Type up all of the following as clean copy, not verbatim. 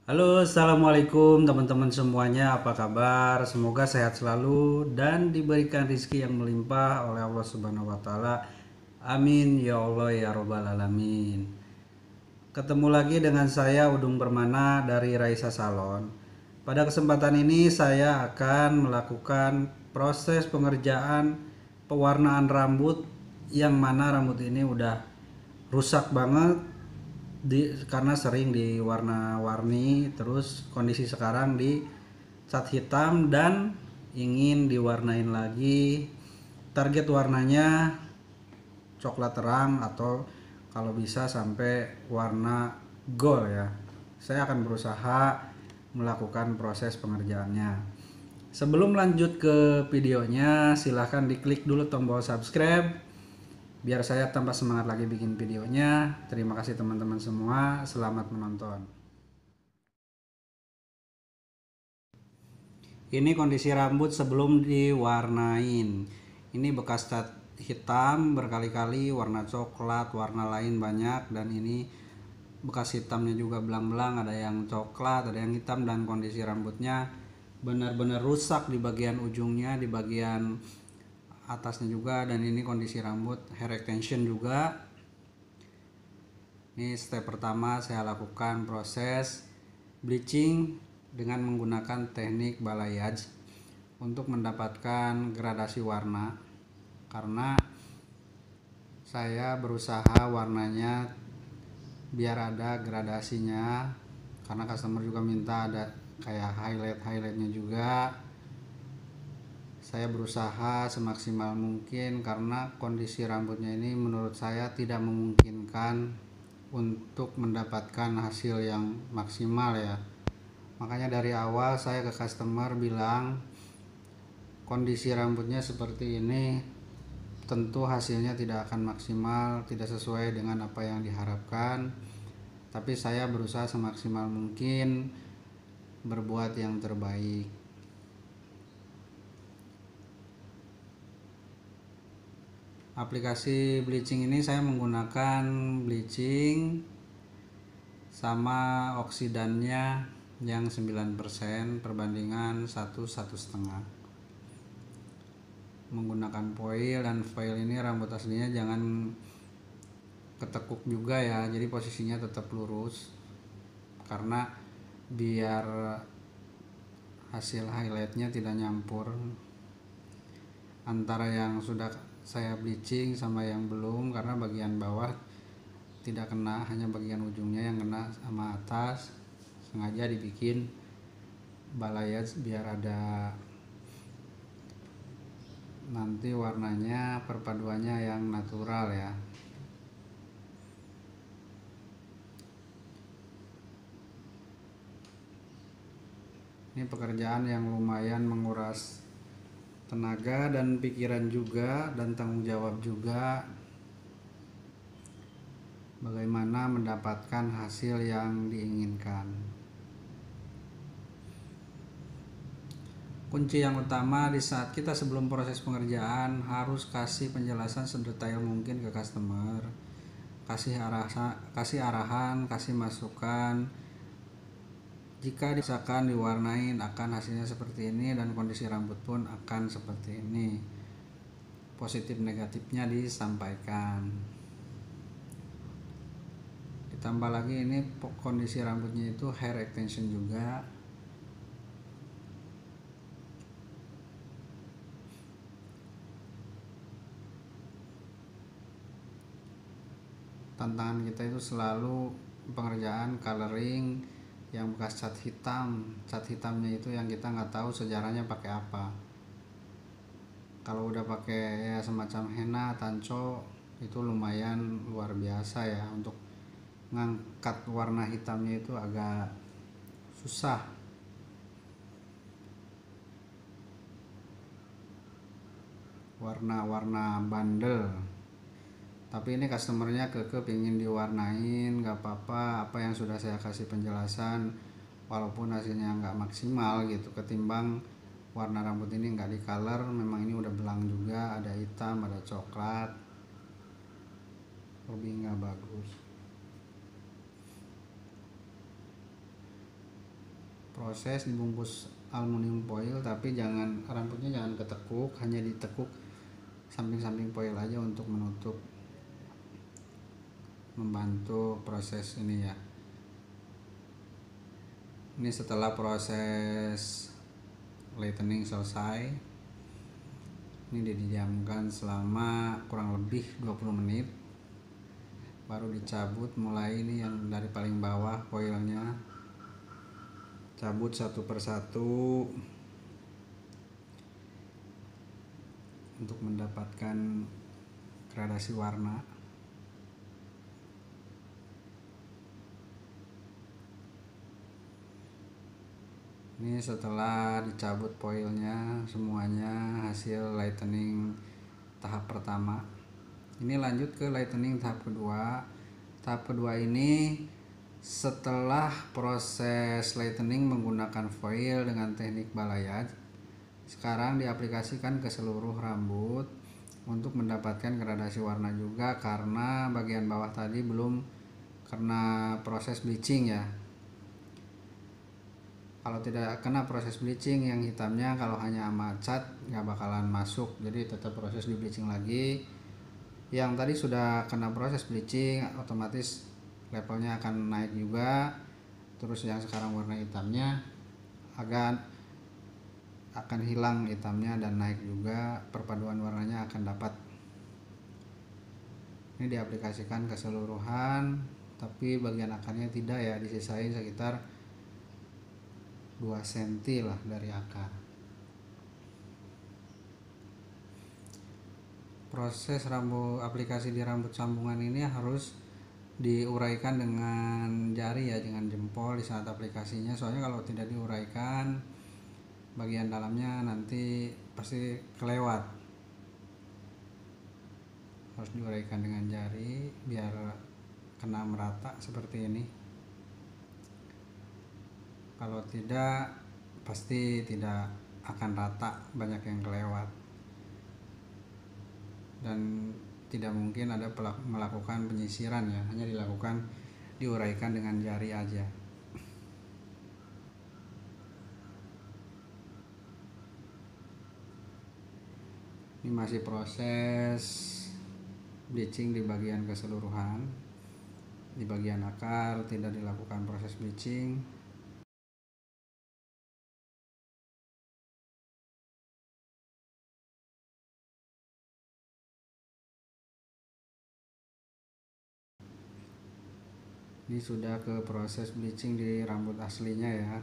Halo, assalamualaikum teman-teman semuanya. Apa kabar? Semoga sehat selalu dan diberikan rizki yang melimpah oleh Allah Subhanahu wa Ta'ala. Amin ya Allah ya Robbal 'Alamin. Ketemu lagi dengan saya Udung Permana dari Raisa Salon. Pada kesempatan ini saya akan melakukan proses pengerjaan pewarnaan rambut yang mana rambut ini udah rusak banget karena sering diwarna-warni, terus kondisi sekarang di cat hitam dan ingin diwarnain lagi. Target warnanya coklat terang atau kalau bisa sampai warna gold ya. Saya akan berusaha melakukan proses pengerjaannya. Sebelum lanjut ke videonya, silahkan diklik dulu tombol subscribe biar saya tambah semangat lagi bikin videonya. Terima kasih teman-teman semua, selamat menonton. Ini kondisi rambut sebelum diwarnain. Ini bekas cat hitam berkali-kali, warna coklat, warna lain banyak, dan ini bekas hitamnya juga belang-belang, ada yang coklat, ada yang hitam, dan kondisi rambutnya benar-benar rusak di bagian ujungnya, di bagian atasnya juga, dan ini kondisi rambut hair extension juga. Ini step pertama saya lakukan proses bleaching dengan menggunakan teknik balayage untuk mendapatkan gradasi warna, karena saya berusaha warnanya biar ada gradasinya, karena customer juga minta ada kayak highlightnya juga. Saya berusaha semaksimal mungkin karena kondisi rambutnya ini menurut saya tidak memungkinkan untuk mendapatkan hasil yang maksimal ya. Makanya dari awal saya ke customer bilang kondisi rambutnya seperti ini tentu hasilnya tidak akan maksimal, tidak sesuai dengan apa yang diharapkan. Tapi saya berusaha semaksimal mungkin berbuat yang terbaik. Aplikasi bleaching ini saya menggunakan bleaching sama oksidannya yang 9% perbandingan 1,5. Menggunakan foil, dan foil ini rambut aslinya jangan ketekuk juga ya, jadi posisinya tetap lurus karena biar hasil highlightnya tidak nyampur antara yang sudah saya bleaching sama yang belum, karena bagian bawah tidak kena, hanya bagian ujungnya yang kena sama atas. Sengaja dibikin balayage biar ada nanti warnanya perpaduannya yang natural ya. Ini pekerjaan yang lumayan menguras tenaga dan pikiran juga, dan tanggung jawab juga bagaimana mendapatkan hasil yang diinginkan. Kunci yang utama di saat kita sebelum proses pengerjaan harus kasih penjelasan sedetail mungkin ke customer, kasih arahan, kasih masukan. Jika misalkan diwarnain akan hasilnya seperti ini, dan kondisi rambut pun akan seperti ini. Positif negatifnya disampaikan. Ditambah lagi ini kondisi rambutnya itu hair extension juga. Tantangan kita itu selalu pengerjaan coloring yang bekas cat hitam. Cat hitamnya itu yang kita nggak tahu sejarahnya pakai apa. Kalau udah pakai ya semacam henna, tanco, itu lumayan luar biasa ya, untuk ngangkat warna hitamnya itu agak susah. Warna-warna bandel. Tapi ini customernya pengen diwarnain, nggak apa-apa, apa yang sudah saya kasih penjelasan walaupun hasilnya nggak maksimal gitu, ketimbang warna rambut ini nggak di color. Memang ini udah belang juga, ada hitam, ada coklat, lebih nggak bagus. proses dibungkus aluminium foil, tapi rambutnya jangan ketekuk, hanya ditekuk samping-samping foil aja untuk menutup, membantu proses ini ya. Ini setelah proses lightening selesai, ini didiamkan selama kurang lebih 20 menit, baru dicabut. Mulai ini yang dari paling bawah foilnya, cabut satu persatu untuk mendapatkan gradasi warna. Ini setelah dicabut foilnya semuanya, hasil lightening tahap pertama. Ini lanjut ke lightening tahap kedua. Tahap kedua ini setelah proses lightening menggunakan foil dengan teknik balayage, sekarang diaplikasikan ke seluruh rambut untuk mendapatkan gradasi warna juga, karena bagian bawah tadi belum kena proses bleaching ya. Kalau tidak kena proses bleaching, yang hitamnya kalau hanya sama cat nggak bakalan masuk, jadi tetap proses di bleaching lagi. Yang tadi sudah kena proses bleaching, otomatis levelnya akan naik juga. Terus yang sekarang warna hitamnya akan hilang hitamnya dan naik juga, perpaduan warnanya akan dapat. Ini diaplikasikan keseluruhan, tapi bagian akarnya tidak ya, disisain sekitar 2 cm lah dari akar. Proses aplikasi di rambut sambungan ini harus diuraikan dengan jari ya, dengan jempol di saat aplikasinya, soalnya kalau tidak diuraikan bagian dalamnya nanti pasti kelewat. Harus diuraikan dengan jari biar kena merata seperti ini. Kalau tidak, pasti tidak akan rata, banyak yang kelewat, dan tidak mungkin ada melakukan penyisiran ya, hanya diuraikan dengan jari aja. Ini masih proses bleaching di bagian keseluruhan. Di bagian akar tidak dilakukan proses bleaching. Ini sudah ke proses bleaching di rambut aslinya ya.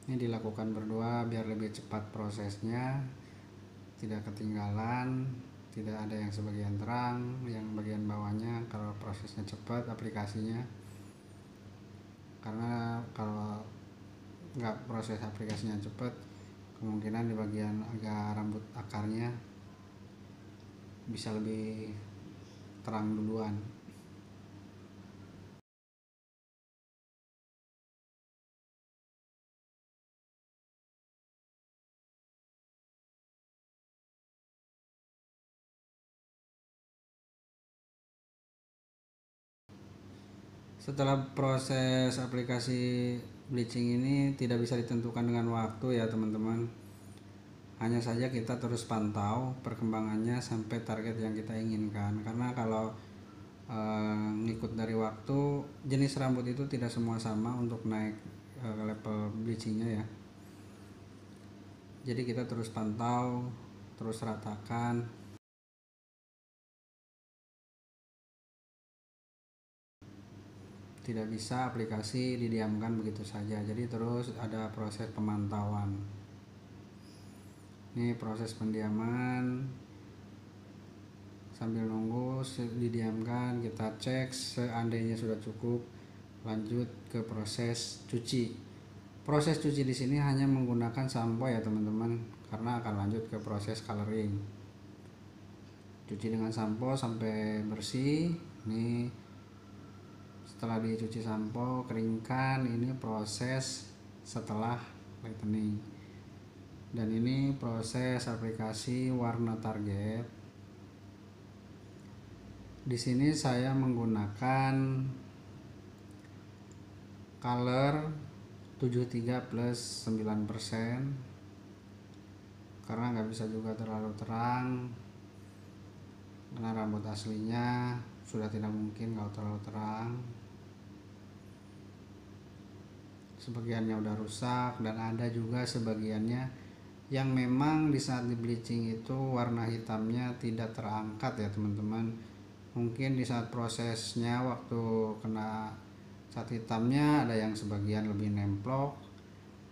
Ini dilakukan berdua biar lebih cepat prosesnya, tidak ketinggalan, tidak ada yang sebagian terang, yang bagian bawahnya kalau prosesnya cepat aplikasinya. Karena kalau nggak proses aplikasinya cepat, kemungkinan di bagian agak rambut akarnya bisa lebih terang duluan. Setelah proses aplikasi bleaching ini tidak bisa ditentukan dengan waktu ya teman-teman. Hanya saja kita terus pantau perkembangannya sampai target yang kita inginkan. Karena kalau ngikut dari waktu, jenis rambut itu tidak semua sama untuk naik level bleachingnya ya. Jadi kita terus pantau, terus ratakan. Tidak bisa aplikasi didiamkan begitu saja, jadi terus ada proses pemantauan. Ini proses pendiaman, sambil nunggu didiamkan, kita cek, seandainya sudah cukup lanjut ke proses cuci. Proses cuci di sini hanya menggunakan sampo ya teman-teman, karena akan lanjut ke proses coloring. Cuci dengan sampo sampai bersih. Ini setelah dicuci sampo, keringkan. Ini proses setelah lightening. Dan ini proses aplikasi warna target. Di sini saya menggunakan color 73 plus 9%, karena nggak bisa juga terlalu terang, karena rambut aslinya sudah tidak mungkin kalau terlalu terang. Sebagiannya udah rusak, dan ada juga sebagiannya yang memang di saat di bleaching itu warna hitamnya tidak terangkat ya teman-teman. Mungkin di saat prosesnya waktu kena cat hitamnya ada yang sebagian lebih nemplok,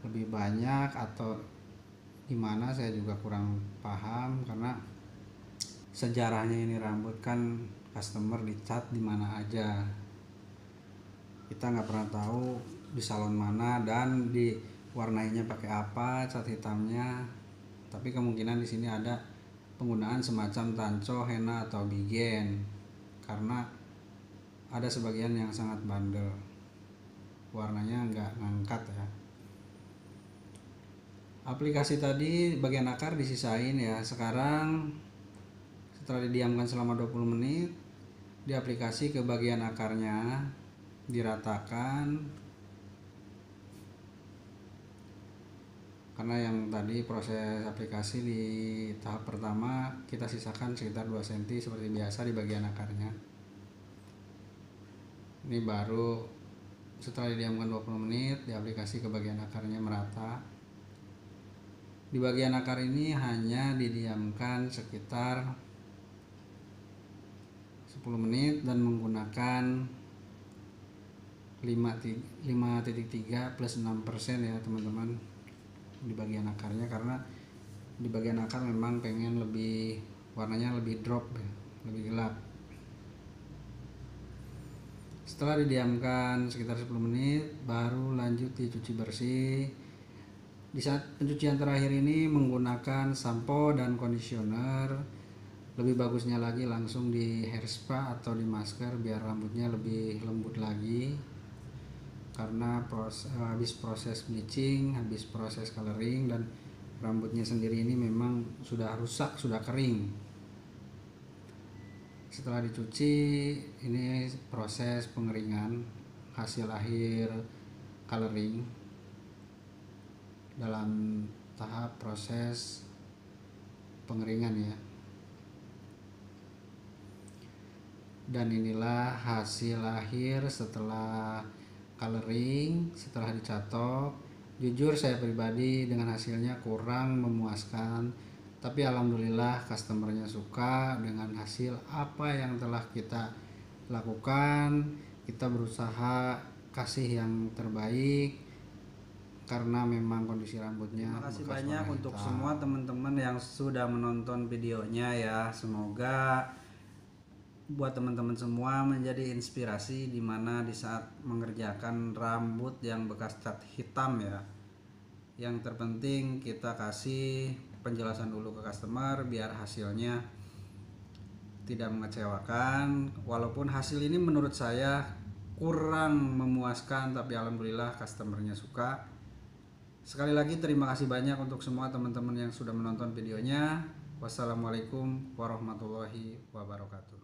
lebih banyak, atau gimana saya juga kurang paham, karena sejarahnya ini rambut kan customer dicat di mana aja, kita nggak pernah tahu di salon mana dan di warnainya pakai apa cat hitamnya. Tapi kemungkinan di sini ada penggunaan semacam tanco, henna atau bigen, karena ada sebagian yang sangat bandel, warnanya nggak ngangkat ya. Aplikasi tadi bagian akar disisain ya. Sekarang setelah didiamkan selama 20 menit, diaplikasi ke bagian akarnya, diratakan. Karena yang tadi proses aplikasi di tahap pertama kita sisakan sekitar 2 cm seperti biasa di bagian akarnya. Ini baru setelah didiamkan 20 menit, diaplikasi ke bagian akarnya merata. Di bagian akar ini hanya didiamkan sekitar 10 menit dan menggunakan 5.3 plus 6% ya teman-teman di bagian akarnya, karena di bagian akar memang pengen lebih warnanya lebih drop ya, lebih gelap. Setelah didiamkan sekitar 10 menit baru lanjut dicuci bersih. Di saat pencucian terakhir ini menggunakan sampo dan conditioner. Lebih bagusnya lagi langsung di hair spa atau di masker biar rambutnya lebih lembut lagi, karena habis proses bleaching, habis proses coloring, dan rambutnya sendiri ini memang sudah rusak, sudah kering. Setelah dicuci, ini proses pengeringan, hasil akhir coloring dalam tahap proses pengeringan ya. Dan inilah hasil akhir setelah coloring, setelah dicatok. Jujur saya pribadi dengan hasilnya kurang memuaskan, tapi alhamdulillah customernya suka dengan hasil apa yang telah kita lakukan. Kita berusaha kasih yang terbaik karena memang kondisi rambutnya. Terima kasih banyak untuk semua teman-teman yang sudah menonton videonya ya. Semoga buat teman-teman semua menjadi inspirasi dimana di saat mengerjakan rambut yang bekas cat hitam ya, yang terpenting kita kasih penjelasan dulu ke customer biar hasilnya tidak mengecewakan. Walaupun hasil ini menurut saya kurang memuaskan, tapi alhamdulillah customernya suka. Sekali lagi terima kasih banyak untuk semua teman-teman yang sudah menonton videonya. Wassalamualaikum warahmatullahi wabarakatuh.